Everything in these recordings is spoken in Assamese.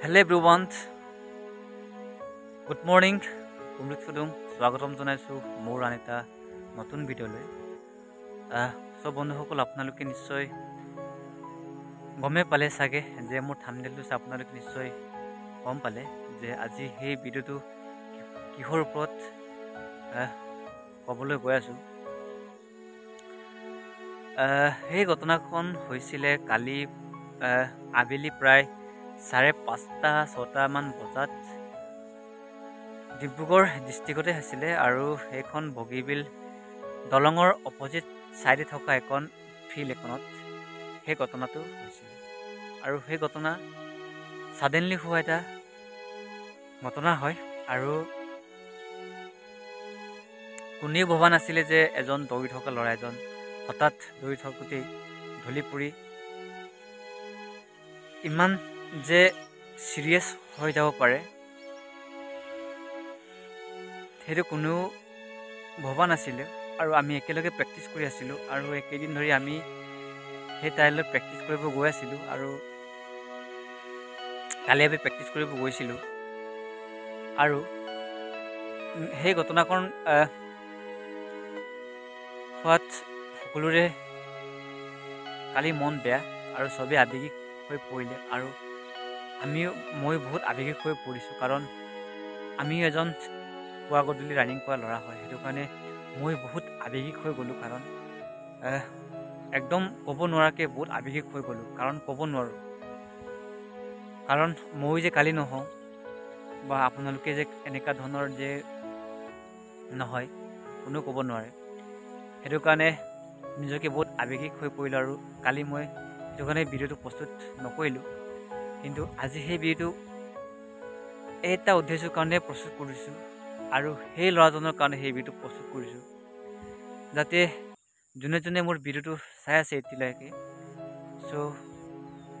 Hello everyone, good morning. Umrit Fudung, স্বাগতম জনাইছো মোৰ আন এটা নতুন ভিডিঅ'লৈ। সব বন্ধুসকল আপোনালোকে নিশ্চয় গমেই পালে চাগে যে মোৰ থাম্বনেইলটো চাই আপোনালোকে নিশ্চয় গম পালে যে আজি সেই ভিডিঅ'টো কিহৰ ওপৰত ক'বলৈ গৈ আছো। সেই ঘটনাখন হৈছিলে কালি আবেলি প্ৰায় 5:30-6টা মান বজাত ডিব্ৰুগড় ডিষ্ট্ৰিক্টতে হৈছিলে আৰু সেইখন বগীবিল দলঙৰ অপজিট চাইডে থকা এখন ফিল্ড এখনত সেই ঘটনাটো হৈছিল। আৰু সেই ঘটনা ছাডেনলি হোৱা এটা ঘটনা হয় আৰু কোনেও ভবা নাছিলে যে এজন দৌৰি থকা ল'ৰা এজন হঠাৎ দৌৰি থাকোঁতেই ঢলি পৰি ইমান যে চিৰিয়াছ হৈ যাব পাৰে সেইটো কোনেও ভবা নাছিলে। আৰু আমি একেলগে প্ৰেক্টিছ কৰি আছিলোঁ আৰু একেদিন ধৰি আমি সেই ঠাইলৈ প্ৰেক্টিছ কৰিব গৈ আছিলোঁ আৰু কালি আমি প্ৰেক্টিছ কৰিব গৈছিলোঁ আৰু সেই ঘটনাখন হোৱাত সকলোৰে কালি মন বেয়া আৰু চবেই আৱেগিক হৈ পৰিলে আৰু মই বহুত আৱেগিক হৈ পৰিছোঁ কাৰণ আমি এজন পুৱা গধূলি ৰানিং কৰা ল'ৰা হয়, সেইটো কাৰণে মই বহুত আৱেগিক হৈ গ'লোঁ কাৰণ একদম ক'ব নোৱাৰাকৈ বহুত আৱেগিক হৈ গ'লোঁ কাৰণ ক'ব নোৱাৰোঁ কাৰণ মই যে কালি নহওঁ বা আপোনালোকে যে এনেকুৱা ধৰণৰ যে নহয় কোনেও ক'ব নোৱাৰে, সেইটো কাৰণে নিজকে বহুত আৱেগিক হৈ পৰিলোঁ আৰু কালি মই সেইটো কাৰণে ভিডিঅ'টো প্ৰস্তুত নকৰিলোঁ। কিন্তু আজি সেই ভিডিঅ'টো এটা উদ্দেশ্যৰ কাৰণে প্ৰস্তুত কৰিছোঁ আৰু সেই ল'ৰাজনৰ কাৰণে সেই ভিডিঅ'টো প্ৰস্তুত কৰিছোঁ যাতে যোনে যোনে মোৰ ভিডিঅ'টো চাই আছে এতিয়ালৈকে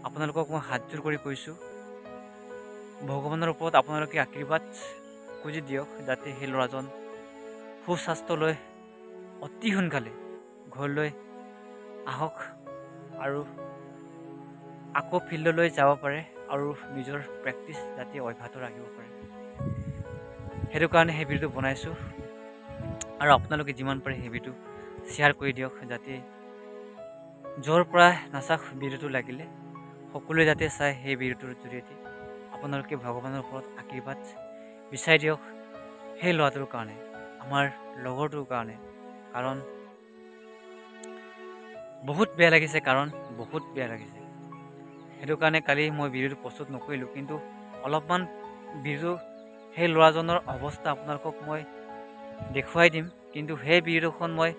আপোনালোকক মই হাতযোৰ কৰি কৈছোঁ ভগৱানৰ ওপৰত আপোনালোকে আশীৰ্বাদ খুজি দিয়ক যাতে সেই ল'ৰাজন সুস্বাস্থ্য লৈ অতি সোনকালে ঘৰলৈ আহক আৰু আকৌ ফিল্ডলৈ যাব পাৰে আৰু নিজৰ প্ৰেক্টিছ যাতে অব্যাহত ৰাখিব পাৰে, সেইটো কাৰণে সেই ভিডিঅ'টো বনাইছোঁ। আৰু আপোনালোকে যিমান পাৰে সেই ভিডিঅ'টো শ্বেয়াৰ কৰি দিয়ক যাতে য'ৰ পৰা নাচাওক ভিডিঅ'টো লাগিলে সকলোৱে যাতে চাই সেই ভিডিঅ'টোৰ জৰিয়তে আপোনালোকে ভগৱানৰ ওপৰত আশীৰ্বাদ বিচাৰি দিয়ক সেই ল'ৰাটোৰ কাৰণে, আমাৰ লগৰটোৰ কাৰণে। কাৰণ বহুত বেয়া লাগিছে সেইটো কাৰণে কালি মই ভিডিঅ'টো প্ৰস্তুত নকৰিলোঁ। কিন্তু অলপমান ভিডিঅ' সেই ল'ৰাজনৰ অৱস্থা আপোনালোকক মই দেখুৱাই দিম, কিন্তু সেই ভিডিঅ'খন মই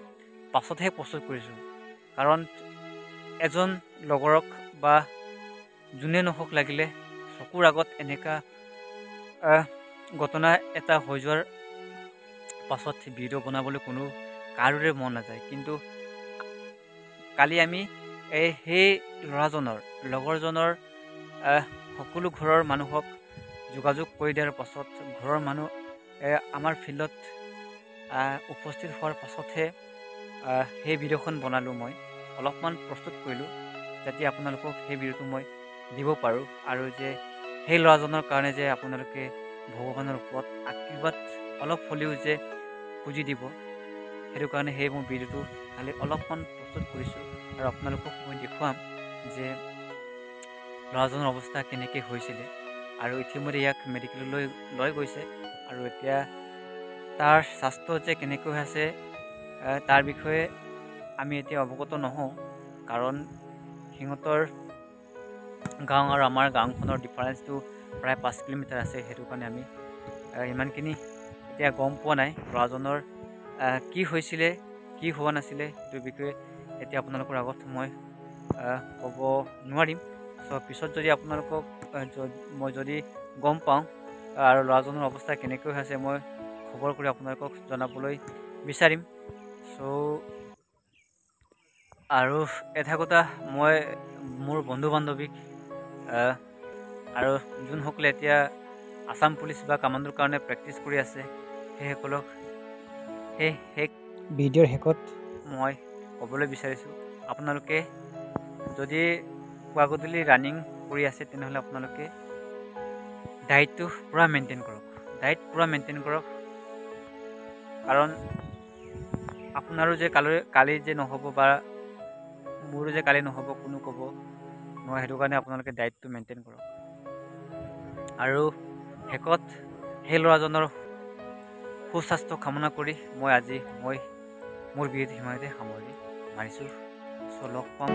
পাছতহে প্ৰস্তুত কৰিছোঁ কাৰণ এজন লগৰক বা যোনে নহওক লাগিলে চকুৰ আগত এনেকুৱা ঘটনা এটা হৈ যোৱাৰ পাছত ভিডিঅ' বনাবলৈ কোনো কাৰোৰে মন নাযায়। কিন্তু কালি আমি সেই ল'ৰাজনৰ লগৰজনৰ সকলো ঘৰৰ মানুহক যোগাযোগ কৰি দিয়াৰ পাছত ঘৰৰ মানুহ আমাৰ ফিল্ডত উপস্থিত হোৱাৰ পাছতহে সেই ভিডিঅ'খন বনালোঁ। মই অলপমান প্ৰস্তুত কৰিলোঁ যাতে আপোনালোকক সেই ভিডিঅ'টো মই দিব পাৰোঁ আৰু যে সেই ল'ৰাজনৰ কাৰণে যে আপোনালোকে ভগৱানৰ ওপৰত আশীৰ্বাদ অলপ হ'লেও যে খুজি দিব, সেইটো কাৰণে সেই মোৰ ভিডিঅ'টো কালি অলপমান প্ৰস্তুত কৰিছোঁ আৰু আপোনালোকক মই দেখুৱাম যে ল'ৰাজনৰ অৱস্থা কেনেকৈ হৈছিলে আৰু ইতিমধ্যে ইয়াক মেডিকেললৈ লৈ গৈছে আৰু এতিয়া তাৰ স্বাস্থ্য যে কেনেকৈ আছে তাৰ বিষয়ে আমি এতিয়া অৱগত নহওঁ কাৰণ সিহঁতৰ গাঁও আৰু আমাৰ গাঁওখনৰ ডিফাৰেঞ্চটো প্ৰায় 5 কিলোমিটাৰ আছে, সেইটো কাৰণে আমি ইমানখিনি এতিয়া গম পোৱা নাই ল'ৰাজনৰ কি হৈছিলে কি হোৱা নাছিলে সেইটো বিষয়ে এতিয়া আপোনালোকৰ আগত মই ক'ব নোৱাৰিম। পিছত যদি আপোনালোকক মই যদি গম পাওঁ আৰু ল'ৰাজনৰ অৱস্থা কেনেকৈ আছে মই খবৰ কৰি আপোনালোকক জনাবলৈ বিচাৰিম। আৰু এটা কথা মই মোৰ বন্ধু বান্ধৱীক আৰু যোনসকলে এতিয়া আছাম পুলিচ বা কামাণ্ডোৰ কাৰণে প্ৰেক্টিছ কৰি আছে সেইসকলক সেই ভিডিঅ'ৰ শেষত মই ক'বলৈ বিচাৰিছোঁ আপোনালোকে যদি পুৱা গধূলি ৰানিং কৰি আছে তেনেহ'লে আপোনালোকে ডায়েটটো পূৰা মেইনটেইন কৰক। ডায়েট পূৰা মেইনটেইন কৰক, কাৰণ আপোনাৰো যে কালি যে নহ'ব বা মোৰো যে কালি নহ'ব কোনো ক'ব নহয়, সেইটো কাৰণে আপোনালোকে ডায়েটটো মেইনটেইন কৰক। আৰু শেষত সেই ল'ৰাজনৰ সুস্বাস্থ্য কামনা কৰি মই মোৰ ভিডিঅ'টো সিমানতে সামৰি মাৰিছোঁ। চ' লগ পাম